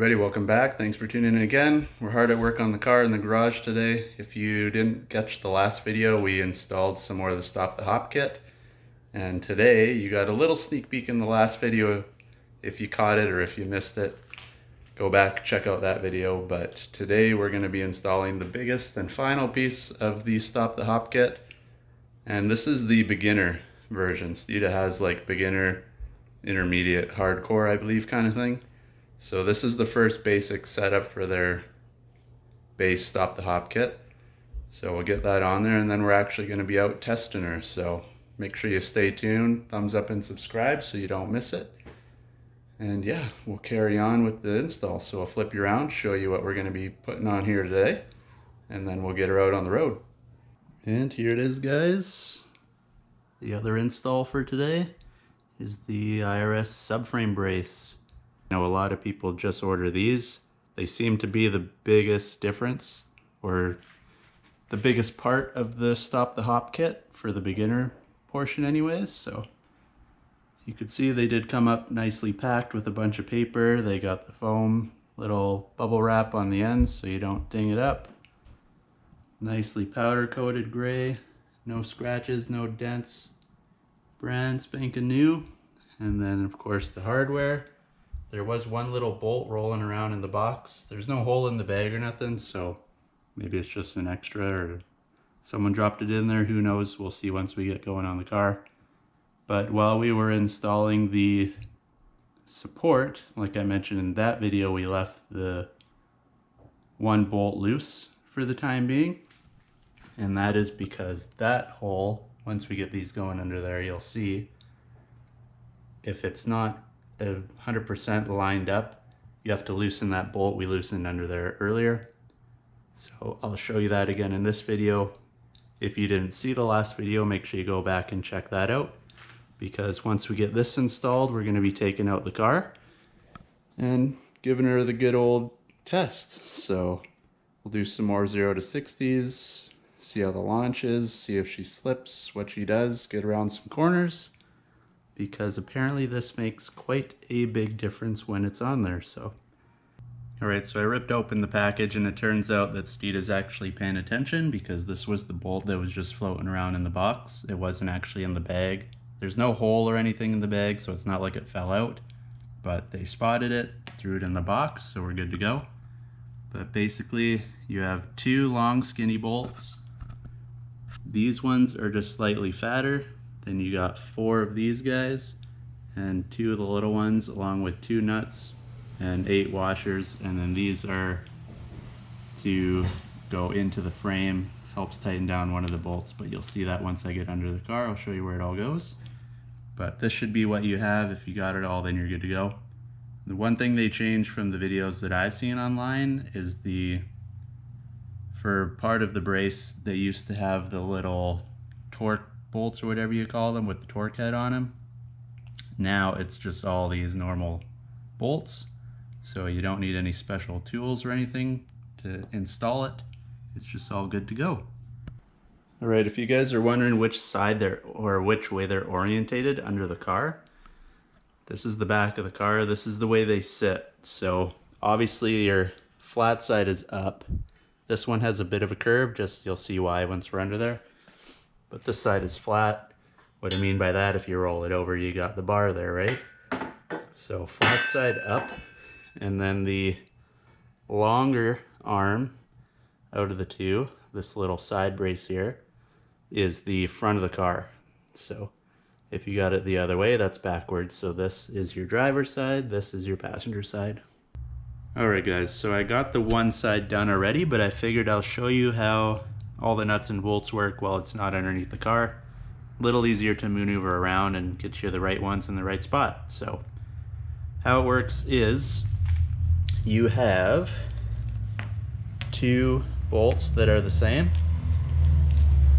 everybody, welcome back. Thanks for tuning in again. We're hard at work on the car in the garage today. If you didn't catch the last video, we installed some more of the Stop the Hop kit. And today you got a little sneak peek in the last video. If you caught it or if you missed it, go back, check out that video. But today we're going to be installing the biggest and final piece of the Stop the Hop kit. And this is the beginner version. Steeda has like beginner, intermediate, hardcore, I believe, kind of thing. So this is the first basic setup for their base Stop the Hop kit. So we'll get that on there, and then we're actually going to be out testing her. So make sure you stay tuned, thumbs up and subscribe so you don't miss it. And yeah, we'll carry on with the install. So I'll flip you around, show you what we're going to be putting on here today, and then we'll get her out on the road. And here it is, guys. The other install for today is the IRS Subframe brace. I know a lot of people just order these. They seem to be the biggest difference, or the biggest part of the Stop the Hop kit for the beginner portion anyways. So you could see they did come up nicely packed with a bunch of paper. They got the foam little bubble wrap on the ends so you don't ding it up. Nicely powder coated gray, no scratches, no dents, brand spanking new. And then of course the hardware. There was one little bolt rolling around in the box. There's no hole in the bag or nothing, so maybe it's just an extra or someone dropped it in there. Who knows? We'll see once we get going on the car. But while we were installing the support, like I mentioned in that video, we left the one bolt loose for the time being. And that is because that hole, once we get these going under there, you'll see if it's not 100% lined up, you have to loosen that bolt we loosened under there earlier. So I'll show you that again in this video. If you didn't see the last video, make sure you go back and check that out, because once we get this installed, we're going to be taking out the car and giving her the good old test. So we'll do some more 0 to 60s, see how the launch is, see if she slips, what she does, get around some corners, because apparently this makes quite a big difference when it's on there. So alright, so I ripped open the package and it turns out that Steeda's actually paying attention, because this was the bolt that was just floating around in the box. It wasn't actually in the bag. There's no hole or anything in the bag, so it's not like it fell out, but they spotted it, threw it in the box, so we're good to go. But basically you have two long skinny bolts. These ones are just slightly fatter. Then you got 4 of these guys and 2 of the little ones, along with 2 nuts and 8 washers. And then these are to go into the frame, helps tighten down one of the bolts, but you'll see that once I get under the car. I'll show you where it all goes. But this should be what you have. If you got it all, then you're good to go. The one thing they changed from the videos that I've seen online is for part of the brace, they used to have the little torque bolts or whatever you call them with the torque head on them. Now it's just all these normal bolts, so you don't need any special tools or anything to install it. It's just all good to go. Alright, if you guys are wondering which side or which way they're orientated under the car, this is the back of the car, this is the way they sit. So obviously your flat side is up. This one has a bit of a curve, just you'll see why once we're under there. But this side is flat. What I mean by that, if you roll it over, you got the bar there, right? So flat side up, and then the longer arm out of the two, this little side brace here, is the front of the car. So if you got it the other way, that's backwards. So this is your driver's side, this is your passenger side. Alright guys, so I got the one side done already, but I figured I'll show you how all the nuts and bolts work while it's not underneath the car. A little easier to maneuver around and get you the right ones in the right spot. So how it works is you have 2 bolts that are the same,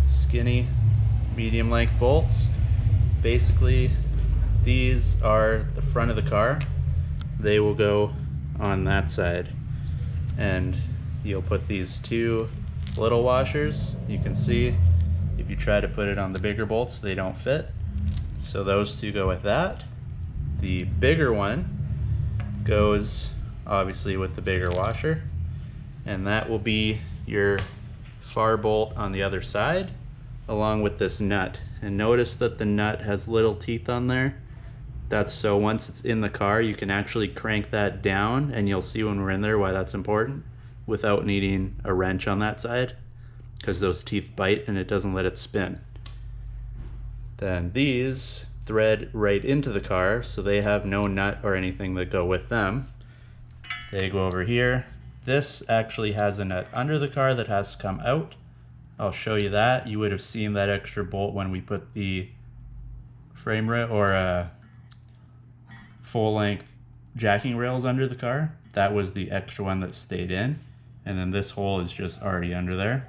skinny medium length bolts. Basically these are the front of the car. They will go on that side, and you'll put these 2 little washers. You can see if you try to put it on the bigger bolts, they don't fit, so those 2 go with that. The bigger one goes obviously with the bigger washer. And that will be your far bolt on the other side, along with this nut. And notice that the nut has little teeth on there. That's so once it's in the car, you can actually crank that down, and you'll see when we're in there why that's important, without needing a wrench on that side, because those teeth bite and it doesn't let it spin. Then these thread right into the car, so they have no nut or anything that go with them. They go over here. This actually has a nut under the car that has to come out. I'll show you that. You would have seen that extra bolt when we put the frame rail or full length jacking rails under the car. That was the extra one that stayed in. And then this hole is just already under there.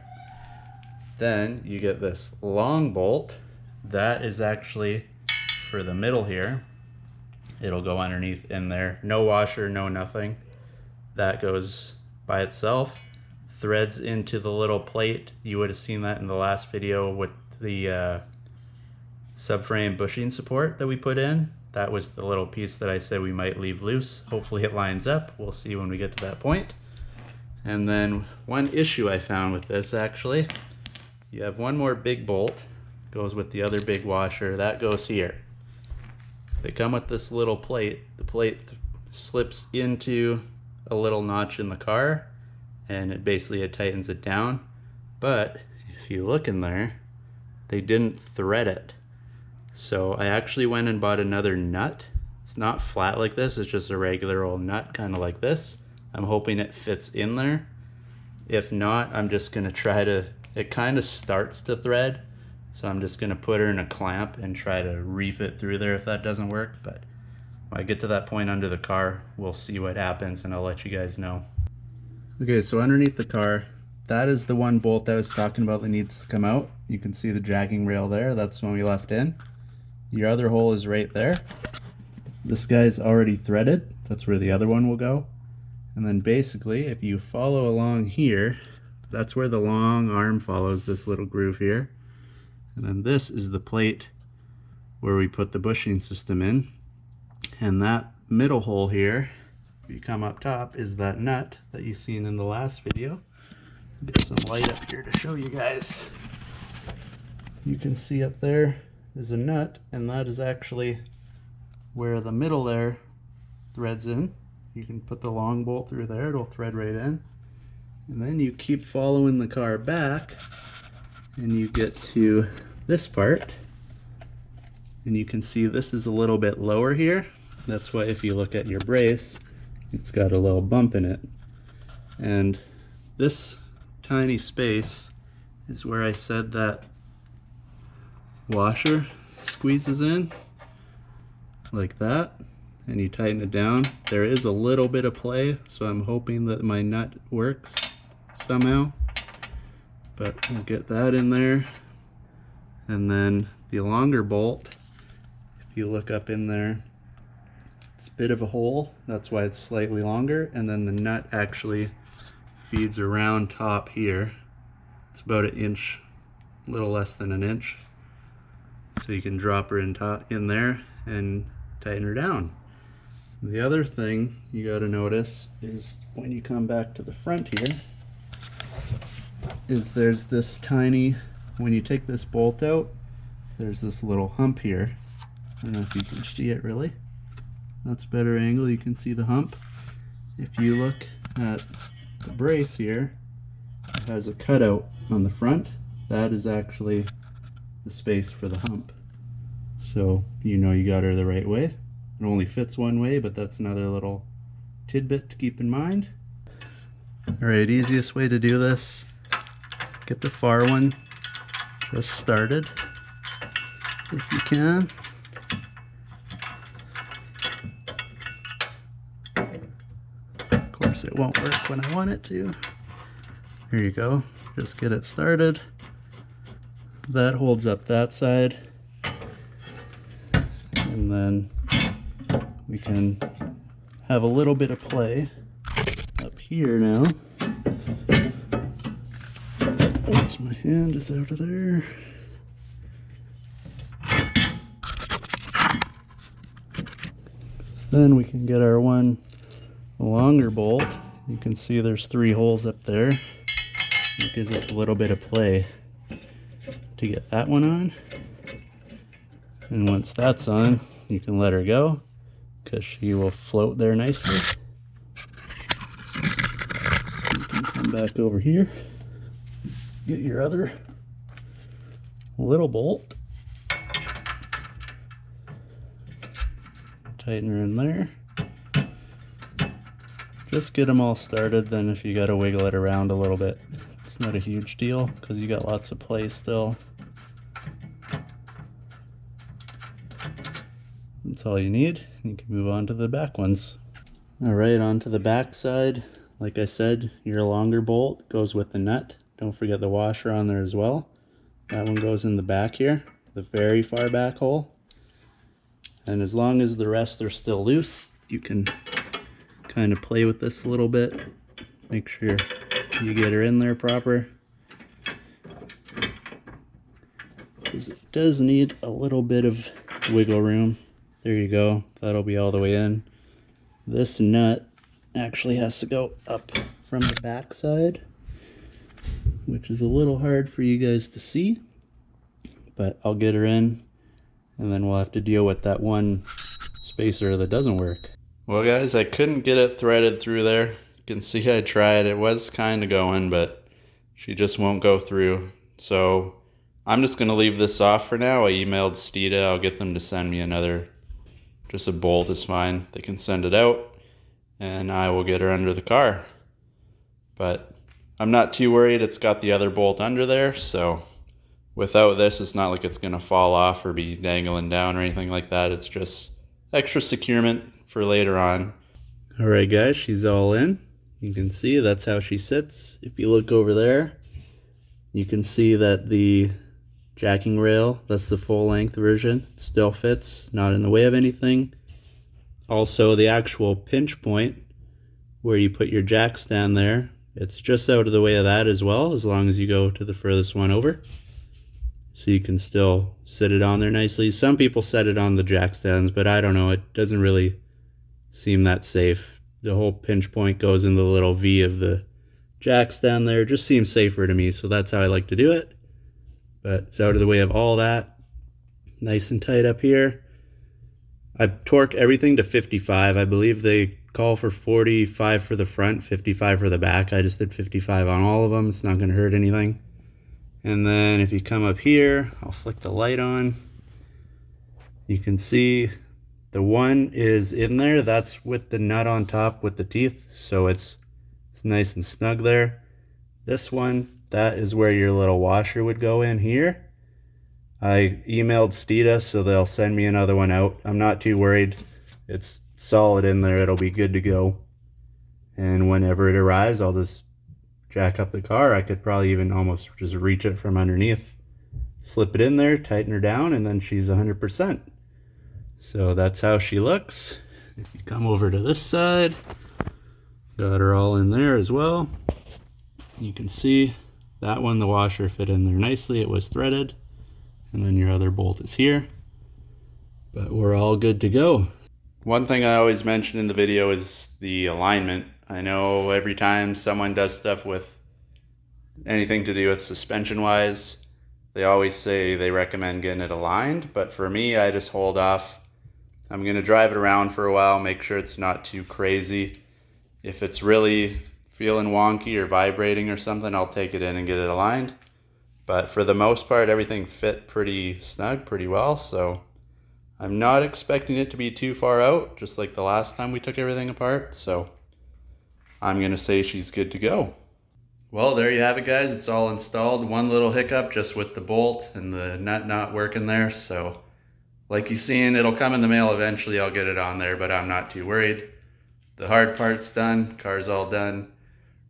Then you get this long bolt. That is actually for the middle here. It'll go underneath in there. No washer, no nothing. That goes by itself. Threads into the little plate. You would have seen that in the last video with the subframe bushing support that we put in. That was the little piece that I said we might leave loose. Hopefully it lines up. We'll see when we get to that point. And then one issue I found with this, actually, you have one more big bolt, goes with the other big washer, that goes here. They come with this little plate. The plate slips into a little notch in the car, and it tightens it down. But if you look in there, they didn't thread it. So I actually went and bought another nut. It's not flat like this, it's just a regular old nut, kind of like this. I'm hoping it fits in there. If not, I'm just gonna try to, it kind of starts to thread, so I'm just gonna put her in a clamp and try to reef it through there if that doesn't work. But when I get to that point under the car, we'll see what happens and I'll let you guys know. Okay, so underneath the car, that is the one bolt I was talking about that needs to come out. You can see the jacking rail there, that's the one we left in. Your other hole is right there. This guy's already threaded, that's where the other one will go. And then basically, if you follow along here, that's where the long arm follows this little groove here. And then this is the plate where we put the bushing system in. And that middle hole here, if you come up top, is that nut that you seen in the last video. Get some light up here to show you guys. You can see up there is a nut, and that is actually where the middle there threads in. You can put the long bolt through there, it'll thread right in. And then you keep following the car back and you get to this part. And you can see this is a little bit lower here. That's why if you look at your brace, it's got a little bump in it. And this tiny space is where I said that washer squeezes in, like that. And you tighten it down. There is a little bit of play, so I'm hoping that my nut works somehow. But we'll get that in there. And then the longer bolt, if you look up in there, it's a bit of a hole. That's why it's slightly longer. And then the nut actually feeds around top here. It's about an inch, a little less than an inch. So you can drop her in there and tighten her down. The other thing you got to notice is when you come back to the front here, is there's this tiny, when you take this bolt out, there's this little hump here. I don't know if you can see it really. That's a better angle, you can see the hump. If you look at the brace here, it has a cutout on the front. That is actually the space for the hump. So you know you got her the right way. It only fits one way, but that's another little tidbit to keep in mind. Alright, easiest way to do this, get the far one just started, if you can. Of course it won't work when I want it to. Here you go, just get it started. That holds up that side. And then we can have a little bit of play up here now. Once my hand is out of there. So then we can get our one a longer bolt, you can see there's 3 holes up there. It gives us a little bit of play to get that one on. And once that's on, you can let her go because she will float there nicely. You can come back over here, get your other little bolt, tighten her in there. Just get them all started, then if you gotta wiggle it around a little bit, it's not a huge deal because you got lots of play still. That's all you need. You can move on to the back ones. Alright, on to the back side. Like I said, your longer bolt goes with the nut. Don't forget the washer on there as well. That one goes in the back here, the very far back hole. And as long as the rest are still loose, you can kind of play with this a little bit. Make sure you get her in there proper, because it does need a little bit of wiggle room. There you go, that'll be all the way in. This nut actually has to go up from the back side, which is a little hard for you guys to see, but I'll get her in and then we'll have to deal with that one spacer that doesn't work. Well guys, I couldn't get it threaded through there. You can see I tried. It was kind of going, but she just won't go through. So I'm just going to leave this off for now. I emailed Steeda. I'll get them to send me another. Just a bolt is fine. They can send it out and I will get her under the car. But I'm not too worried. It's got the other bolt under there, so without this, it's not like it's going to fall off or be dangling down or anything like that. It's just extra securement for later on. Alright guys, she's all in. You can see that's how she sits. If you look over there, you can see that the jacking rail, that's the full length version, it still fits, not in the way of anything. Also the actual pinch point where you put your jack stand there, it's just out of the way of that as well, as long as you go to the furthest one over. So you can still sit it on there nicely. Some people set it on the jack stands, but I don't know, it doesn't really seem that safe. The whole pinch point goes in the little V of the jack stand there. It just seems safer to me, so that's how I like to do it. But it's out of the way of all that. Nice and tight up here. I torque everything to 55. I believe they call for 45 for the front, 55 for the back. I just did 55 on all of them. It's not going to hurt anything. And then if you come up here, I'll flick the light on. You can see the one is in there. That's with the nut on top with the teeth. So it's nice and snug there. This one, that is where your little washer would go in here. I emailed Steeda, so they'll send me another one out. I'm not too worried. It's solid in there. It'll be good to go. And whenever it arrives, I'll just jack up the car. I could probably even almost just reach it from underneath, slip it in there, tighten her down, and then she's 100%. So that's how she looks. If you come over to this side, got her all in there as well. You can see that one, the washer fit in there nicely. It was threaded. And then your other bolt is here. But we're all good to go. One thing I always mention in the video is the alignment. I know every time someone does stuff with anything to do with suspension wise, they always say they recommend getting it aligned. But for me, I just hold off. I'm going to drive it around for a while, make sure it's not too crazy. If it's really feeling wonky or vibrating or something, I'll take it in and get it aligned. But for the most part, everything fit pretty snug, pretty well. So I'm not expecting it to be too far out, just like the last time we took everything apart. So I'm going to say she's good to go. Well, there you have it, guys. It's all installed. One little hiccup just with the bolt and the nut not working there. So like you've seen, it'll come in the mail eventually. I'll get it on there, but I'm not too worried. The hard part's done. Car's all done.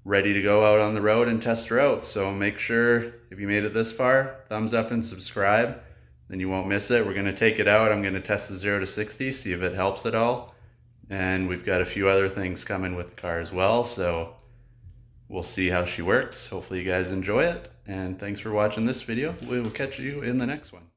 Ready to go out on the road and test her out. So make sure, if you made it this far, thumbs up and subscribe. Then you won't miss it. We're going to take it out. I'm going to test the 0 to 60, see if it helps at all. And we've got a few other things coming with the car as well. So we'll see how she works. Hopefully you guys enjoy it. And thanks for watching this video. We will catch you in the next one.